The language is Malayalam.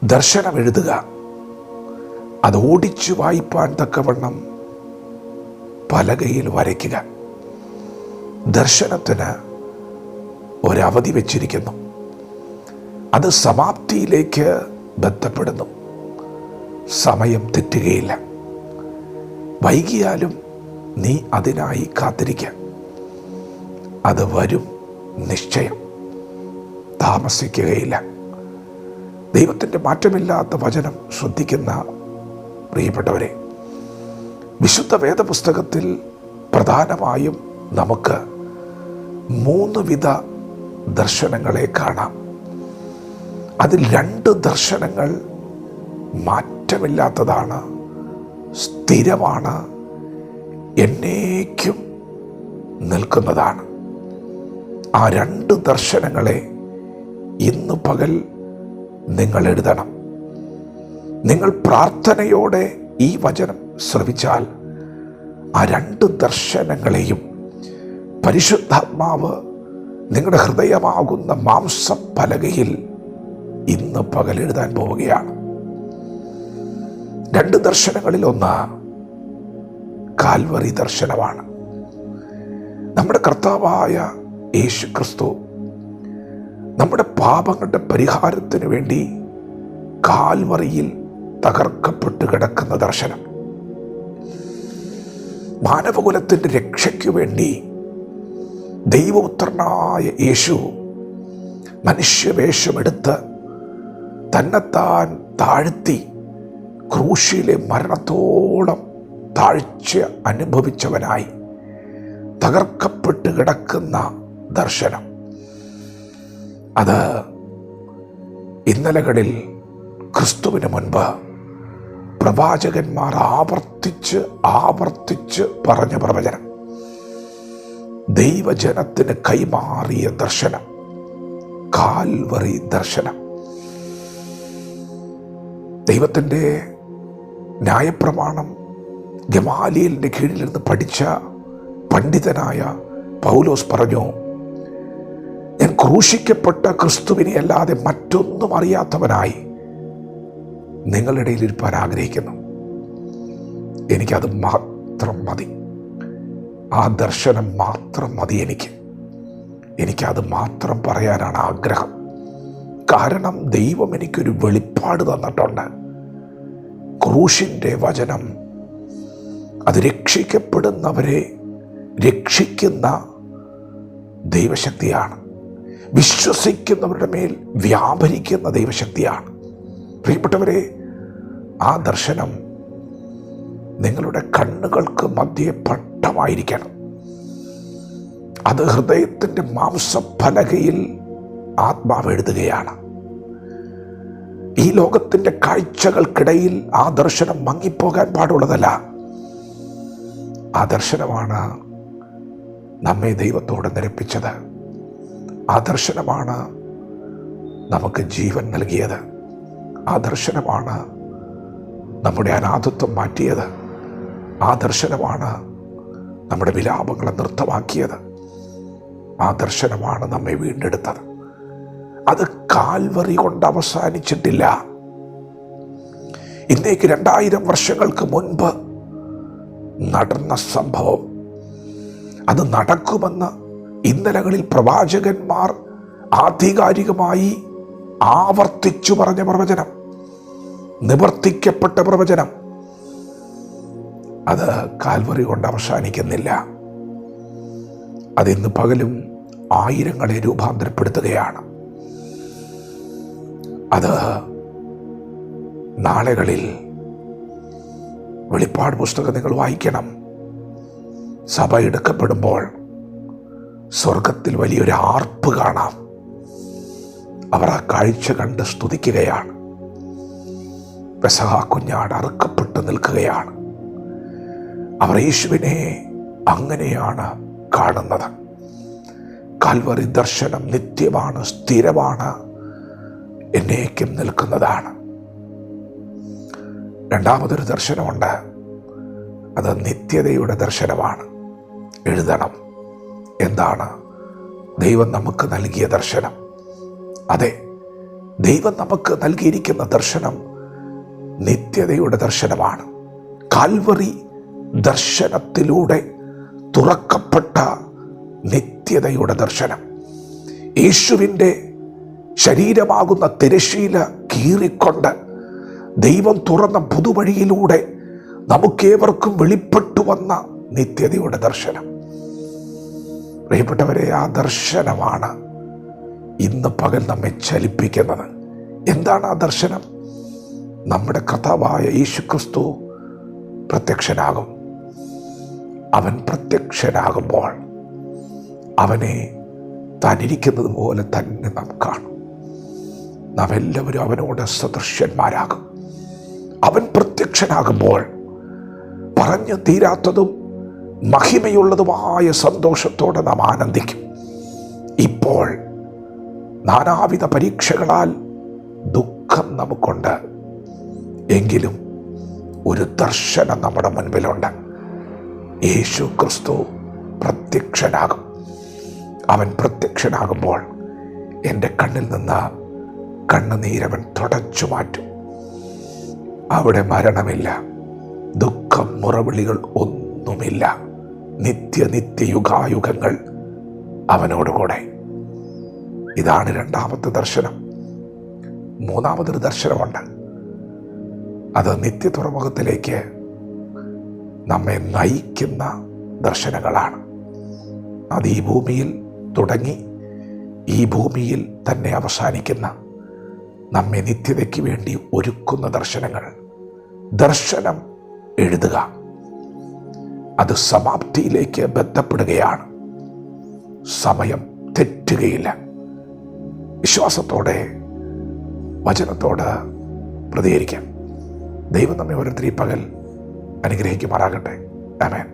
ദർശനം എഴുതുക, അത് ഓടിച്ചു വായിപ്പാൻ തക്കവണ്ണം പലകയിൽ വരയ്ക്കുക. ദർശനത്തിന് ഒരവധി വച്ചിരിക്കുന്നു. അത് സമാപ്തിയിലേക്ക് ബന്ധപ്പെടുന്നു. സമയം തെറ്റുകയില്ല. വൈകിയാലും നീ അതിനായി കാത്തിരിക്കുക. അത് വരും നിശ്ചയം, താമസിക്കുകയില്ല. ദൈവത്തിൻ്റെ മാറ്റമില്ലാത്ത വചനം ശ്രദ്ധിക്കുന്ന പ്രിയപ്പെട്ടവരെ, വിശുദ്ധ വേദപുസ്തകത്തിൽ പ്രധാനമായും നമുക്ക് 3 വിധ ദർശനങ്ങളെ കാണാം. അതിൽ 2 ദർശനങ്ങൾ മാറ്റമില്ലാത്തതാണ്, സ്ഥിരമാണ്, എന്നേക്കും നിൽക്കുന്നതാണ്. ആ 2 ദർശനങ്ങളെ ഇന്ന് പകൽ നിങ്ങൾ എഴുതണം. നിങ്ങൾ പ്രാർത്ഥനയോടെ ഈ വചനം ശ്രവിച്ചാൽ ആ 2 ദർശനങ്ങളെയും പരിശുദ്ധാത്മാവ് നിങ്ങളുടെ ഹൃദയമാകുന്ന മാംസപ്പലകയിൽ ഇന്ന് പകൽ എഴുതാൻ പോവുകയാണ്. 2 ദർശനങ്ങളിൽ ഒന്ന് കാൽവറി ദർശനമാണ്. നമ്മുടെ കർത്താവായ യേശു ക്രിസ്തു നമ്മുടെ പാപങ്ങളുടെ പരിഹാരത്തിന് വേണ്ടി കാൽവറിയിൽ തകർക്കപ്പെട്ട് കിടക്കുന്ന ദർശനം. മാനവകുലത്തിൻ്റെ രക്ഷയ്ക്കു വേണ്ടി ദൈവപുത്രനായ യേശു മനുഷ്യവേഷമെടുത്ത് തന്നെത്താൻ താഴ്ത്തി ക്രൂശിലെ മരണത്തോളം താഴ്ച അനുഭവിച്ചവനായി തകർക്കപ്പെട്ട് കിടക്കുന്ന ദർശനം. അത് ഇന്നലകളിൽ ക്രിസ്തുവിന് മുൻപ് പ്രവാചകന്മാർ ആവർത്തിച്ച് പറഞ്ഞ പ്രവചനം, ദൈവജനത്തിന് കൈമാറിയ ദർശനം, കാൽവറി ദർശനം. ദൈവത്തിൻ്റെ ന്യായപ്രമാണം ഗമാലിയലിൻ്റെ കീഴിലിരുന്ന് പഠിച്ച പണ്ഡിതനായ പൗലോസ് പറഞ്ഞു, ഞാൻ ക്രൂശിക്കപ്പെട്ട ക്രിസ്തുവിനെ അല്ലാതെ മറ്റൊന്നും അറിയാത്തവനായി നിങ്ങളുടെ ഇടയിൽ ഇരിപ്പാൻ ആഗ്രഹിക്കുന്നു. എനിക്കത് മാത്രം മതി. ആ ദർശനം മാത്രം മതി. എനിക്കത് മാത്രം പറയാനാണ് ആഗ്രഹം. കാരണം ദൈവം എനിക്കൊരു വെളിപ്പാട് തന്നിട്ടുണ്ട്. ക്രൂശിൻ്റെ വചനം അത് രക്ഷിക്കപ്പെടുന്നവരെ രക്ഷിക്കുന്ന ദൈവശക്തിയാണ്. വിശ്വസിക്കുന്നവരുടെ മേൽ വ്യാപരിക്കുന്ന ദൈവശക്തിയാണ്. പ്രിയപ്പെട്ടവരെ, ആ ദർശനം നിങ്ങളുടെ കണ്ണുകൾക്ക് മധ്യേ പട്ടമായിരിക്കണം. അത് ഹൃദയത്തിൻ്റെ മാംസഫലകയിൽ ആത്മാവ് എഴുതുകയാണ്. ഈ ലോകത്തിൻ്റെ കാഴ്ചകൾക്കിടയിൽ ആ ദർശനം മങ്ങിപ്പോകാൻ പാടുള്ളതല്ല. ആ ദർശനമാണ് നമ്മെ ദൈവത്തോട് നിരപ്പിച്ചത്. ആ ദർശനമാണ് നമുക്ക് ജീവൻ നൽകിയത്. ആ ദർശനമാണ് നമ്മുടെ അനാഥത്വം മാറ്റിയത്. ആ ദർശനമാണ് നമ്മുടെ വിലാപങ്ങളെ നൃത്തമാക്കിയത്. ആ ദർശനമാണ് നമ്മെ വീണ്ടെടുത്തത്. അത് കാൽവറി കൊണ്ട് അവസാനിച്ചിട്ടില്ല. ഇന്നേക്ക് 2000 വർഷങ്ങൾക്ക് മുൻപ് നടന്ന സംഭവം, അത് നടക്കുമെന്ന് ഇന്നലകളിൽ പ്രവാചകന്മാർ ആധികാരികമായി ആവർത്തിച്ചു പറഞ്ഞ പ്രവചനം, നിവർത്തിക്കപ്പെട്ട പ്രവചനം, അത് കാൽവറി കൊണ്ട് അവസാനിക്കുന്നില്ല. അതിന്ന് പകലും ആയിരങ്ങളെ രൂപാന്തരപ്പെടുത്തുകയാണ്. അത് നാളുകളിൽ വെളിപ്പാട് പുസ്തകം നിങ്ങൾ വായിക്കണം. സഭ എടുക്കപ്പെടുമ്പോൾ സ്വർഗത്തിൽ വലിയൊരു ആർപ്പ് കാണാം. അവർ ആ കാഴ്ച കണ്ട് സ്തുതിക്കുകയാണ്. പെസഹ കുഞ്ഞാട് അറുക്കപ്പെട്ട് നിൽക്കുകയാണ്. അവർ യേശുവിനെ അങ്ങനെയാണ് കാണുന്നത്. കാൽവറി ദർശനം നിത്യമാണ്, സ്ഥിരമാണ്, എന്നേക്കും നിൽക്കുന്നതാണ്. രണ്ടാമതൊരു ദർശനമുണ്ട്. അത് നിത്യതയുടെ ദർശനമാണ്. എഴുതണം. എന്താണ് ദൈവം നമുക്ക് നൽകിയ ദർശനം? അതെ, ദൈവം നമുക്ക് നൽകിയിരിക്കുന്ന ദർശനം നിത്യതയുടെ ദർശനമാണ്. കാൽവറി ദർശനത്തിലൂടെ തുറക്കപ്പെട്ട നിത്യതയുടെ ദർശനം. യേശുവിൻ്റെ ശരീരമാകുന്ന തിരശ്ശീല കീറിക്കൊണ്ട് ദൈവം തുറന്ന പുതുവഴിയിലൂടെ നമുക്കേവർക്കും വെളിപ്പെട്ടു വന്ന നിത്യതയുടെ ദർശനം. പ്രിയപ്പെട്ടവരെ, ആ ദർശനമാണ് ഇന്ന് പകൽ നമ്മെ ചലിപ്പിക്കുന്നത്. എന്താണ് ആ ദർശനം? നമ്മുടെ കർത്താവായ യേശുക്രിസ്തു പ്രത്യക്ഷനാകും. അവൻ പ്രത്യക്ഷനാകുമ്പോൾ അവനെ താനിരിക്കുന്നത് പോലെ തന്നെ നാം കാണും. നാം എല്ലാവരും അവനോട് സദൃശ്യന്മാരാകും. അവൻ പ്രത്യക്ഷനാകുമ്പോൾ പറഞ്ഞു തീരാത്തതും മഹിമയുള്ളതുമായ സന്തോഷത്തോടെ നാം ആനന്ദിക്കും. ഇപ്പോൾ നാനാവിധ പരീക്ഷകളാൽ ദുഃഖം നമുക്കുണ്ട്. എങ്കിലും ഒരു ദർശനം നമ്മുടെ മുൻപിലുണ്ട്. യേശു ക്രിസ്തു പ്രത്യക്ഷനാകും. അവൻ പ്രത്യക്ഷനാകുമ്പോൾ എൻ്റെ കണ്ണിൽ നിന്ന് കണ്ണുനീരവൻ തുടച്ചു മാറ്റും. അവിടെ മരണമില്ല, ദുഃഖം, മുറവിളികൾ ഒന്നുമില്ല. നിത്യ യുഗായുഗങ്ങൾ അവനോടുകൂടെ. ഇതാണ് രണ്ടാമത്തെ ദർശനം. മൂന്നാമതൊരു ദർശനമുണ്ട്. അത് നിത്യ തുറമുഖത്തിലേക്ക് നമ്മെ നയിക്കുന്ന ദർശനങ്ങളാണ്. അത് ഈ ഭൂമിയിൽ തുടങ്ങി ഈ ഭൂമിയിൽ തന്നെ അവസാനിക്കുന്ന, നമ്മെ നിത്യതയ്ക്ക് വേണ്ടി ഒരുക്കുന്ന ദർശനങ്ങൾ. ദർശനം എഴുതുക, അത് സമാപ്തിയിലേക്ക് ബന്ധപ്പെടുകയാണ്. സമയം തെറ്റുകയില്ല. വിശ്വാസത്തോടെ വചനത്തോട് പ്രതികരിക്കാം. ദൈവം നമ്മെ ഓരോരുത്തരെയും പകൽ അനുഗ്രഹിക്കുമാറാകട്ടെ. ആമേൻ.